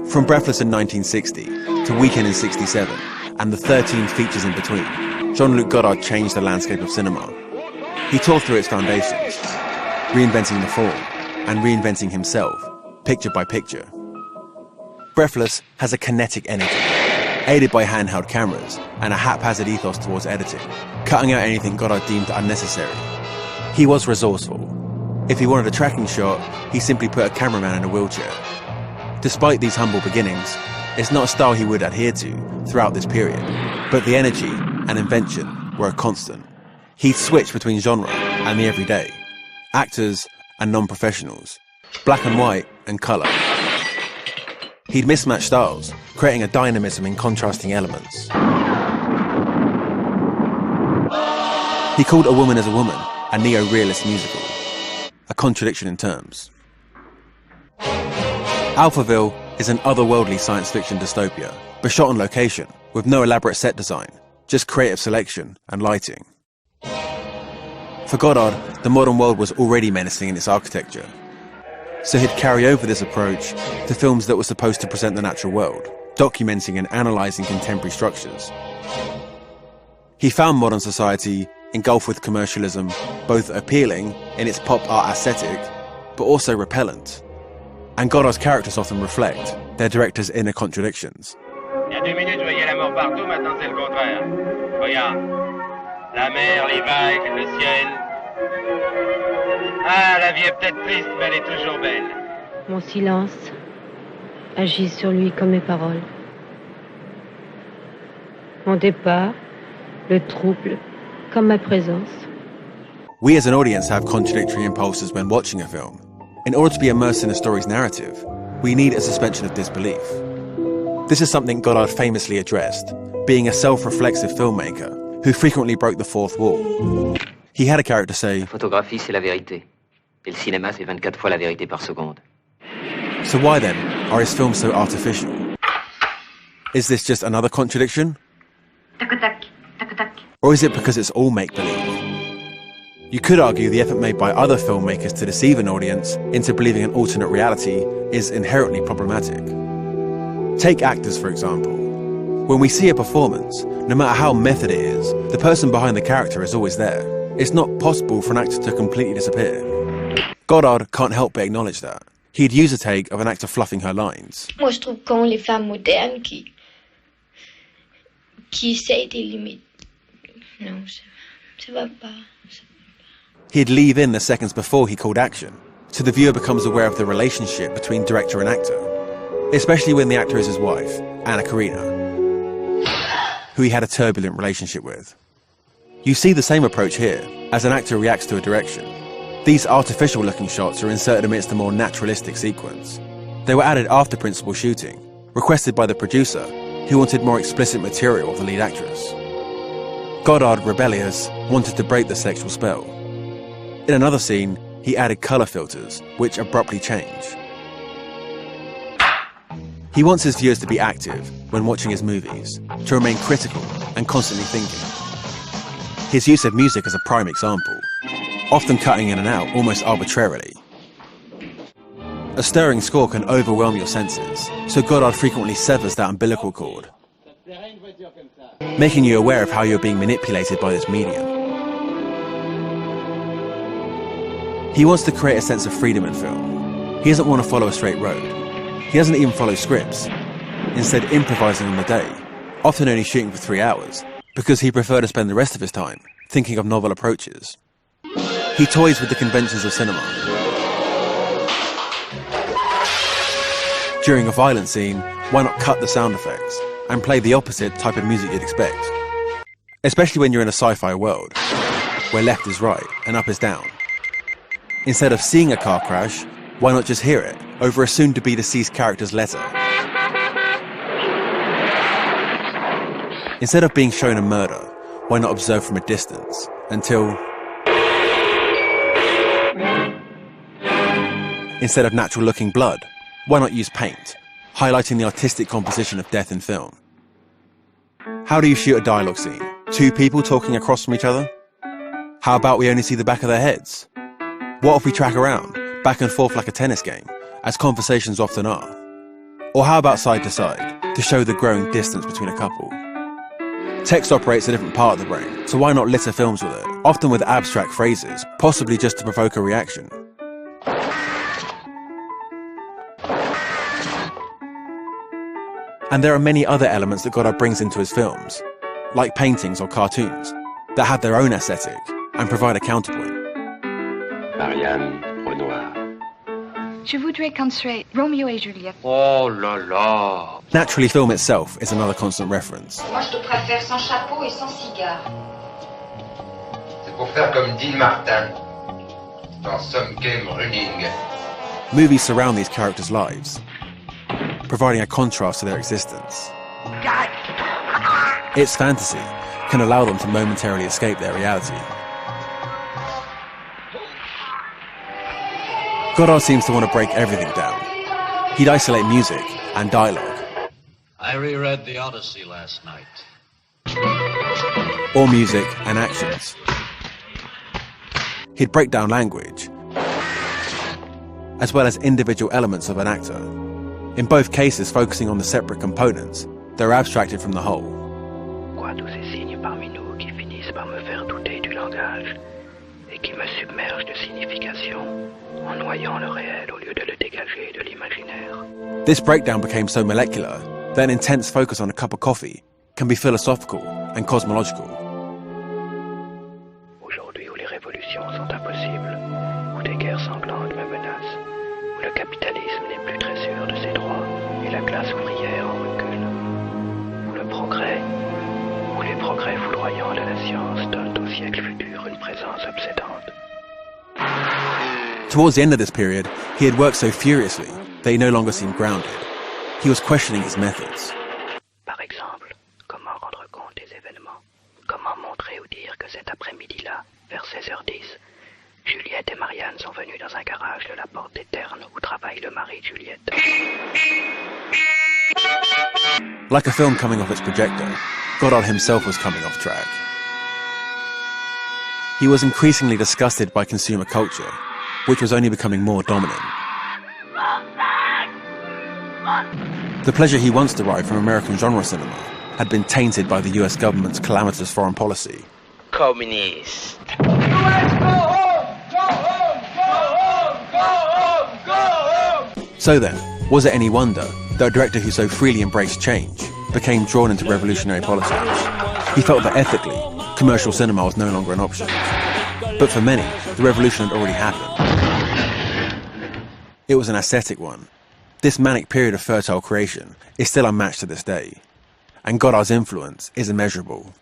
From Breathless in 1960 to Weekend in 67 and the 13 features in between, Jean-Luc Godard changed the landscape of cinema. He tore through its foundations, reinventing the form and reinventing himself, picture by picture. Breathless has a kinetic energy, aided by handheld cameras and a haphazard ethos towards editing, cutting out anything Godard deemed unnecessary. He was resourceful. If he wanted a tracking shot, he simply put a cameraman in a wheelchair. Despite these humble beginnings, it's not a style he would adhere to throughout this period, but the energy and invention were a constant. He'd switch between genre and the everyday, actors and non-professionals, black and white and colour. He'd mismatch styles, creating a dynamism in contrasting elements. He called A Woman is a Woman a neo-realist musical, a contradiction in terms. Alphaville is an otherworldly science fiction dystopia, but shot on location, with no elaborate set design, just creative selection and lighting. For Godard, the modern world was already menacing in its architecture, so he'd carry over this approach to films that were supposed to present the natural world, documenting and analysing contemporary structures. He found modern society engulfed with commercialism, both appealing in its pop art aesthetic, but also repellent. And Godard's characters often reflect their director's inner contradictions. Il y a 2 minutes, je voyais la mort partout, maintenant c'est le contraire. Regarde, la mer, les vagues, le ciel. Ah, la vie est peut-être triste, mais elle est toujours belle. Mon silence agit sur lui comme mes paroles. Mon départ le trouble comme ma présence. We as an audience have contradictory impulses when watching a film. In order to be immersed in a story's narrative, we need a suspension of disbelief. This is something Godard famously addressed, being a self-reflexive filmmaker who frequently broke the fourth wall. He had a character say, La photographie, c'est la vérité. Et le cinéma, c'est 24 fois la vérité par seconde. So why then are his films so artificial? Is this just another contradiction? Or is it because it's all make-believe? You could argue the effort made by other filmmakers to deceive an audience into believing an alternate reality is inherently problematic. Take actors, for example. When we see a performance, no matter how method it is, the person behind the character is always there. It's not possible for an actor to completely disappear. Godard can't help but acknowledge that. He'd use a take of an actor fluffing her lines. Moi, je trouve qu'ont les femmes modernes qui essayent des limites. Non, ça va pas. He'd leave in the seconds before he called action, so the viewer becomes aware of the relationship between director and actor, especially when the actor is his wife, Anna Karina, who he had a turbulent relationship with. You see the same approach here, as an actor reacts to a direction. These artificial-looking shots are inserted amidst a more naturalistic sequence. They were added after principal shooting, requested by the producer, who wanted more explicit material of the lead actress. Godard, rebellious, wanted to break the sexual spell. In another scene, he added colour filters, which abruptly change. He wants his viewers to be active when watching his movies, to remain critical and constantly thinking. His use of music is a prime example, often cutting in and out almost arbitrarily. A stirring score can overwhelm your senses, so Godard frequently severs that umbilical cord, making you aware of how you're being manipulated by this medium. He wants to create a sense of freedom in film. He doesn't want to follow a straight road. He doesn't even follow scripts, instead improvising on the day, often only shooting for 3 hours, because he preferred to spend the rest of his time thinking of novel approaches. He toys with the conventions of cinema. During a violent scene, why not cut the sound effects and play the opposite type of music you'd expect? Especially when you're in a sci-fi world, where left is right and up is down. Instead of seeing a car crash, why not just hear it over a soon-to-be deceased character's letter? Instead of being shown a murder, why not observe from a distance until... Instead of natural-looking blood, why not use paint, highlighting the artistic composition of death in film? How do you shoot a dialogue scene? 2 people talking across from each other? How about we only see the back of their heads? What if we track around, back and forth like a tennis game, as conversations often are? Or how about side to side, to show the growing distance between a couple? Text operates a different part of the brain, so why not litter films with it, often with abstract phrases, possibly just to provoke a reaction? And there are many other elements that Godard brings into his films, like paintings or cartoons, that have their own aesthetic and provide a counterpoint. Marianne Renoir. Je voudrais qu'on soit Romeo et Juliette. Oh là là. Naturally, film itself is another constant reference. Moi, je te préfère sans chapeau et sans cigare. C'est pour faire comme Dean Martin dans Some Came Running. Movies surround these characters' lives, providing a contrast to their existence. Its fantasy can allow them to momentarily escape their reality. Godard seems to want to break everything down. He'd isolate music and dialogue. I reread The Odyssey last night. Or music and actions. He'd break down language, as well as individual elements of an actor. In both cases, focusing on the separate components, they're abstracted from the whole. Quoi tous ces signes parmi nous qui finissent par me faire douter du langage et qui me submergent de signification en noyant le réel au lieu de le dégager de l'imaginaire. This breakdown became so molecular that an intense focus on a cup of coffee can be philosophical and cosmological. Aujourd'hui où les révolutions sont impossibles, où des guerres sanglantes me menacent, où le capitalisme n'est plus très sûr de ses droits et la classe ouvrière en recul, où les progrès foudroyants de la science donnent au siècle futur une présence obsédante. Towards the end of this period, he had worked so furiously that he no longer seemed grounded. He was questioning his methods. Par exemple, comment rendre compte des événements? Comment montrer ou dire que cet après-midi-là, vers 16h10, Juliette et Marianne sont venues dans un garage de la Porte des Ternes où travaille le mari de Juliette. Like a film coming off its projector, Godard himself was coming off track. He was increasingly disgusted by consumer culture, which was only becoming more dominant. The pleasure he once derived from American genre cinema had been tainted by the US government's calamitous foreign policy. Communiste. So then, was it any wonder that a director who so freely embraced change became drawn into revolutionary politics? He felt that ethically, commercial cinema was no longer an option. But for many, the revolution had already happened. It was an aesthetic one. This manic period of fertile creation is still unmatched to this day, and Godard's influence is immeasurable.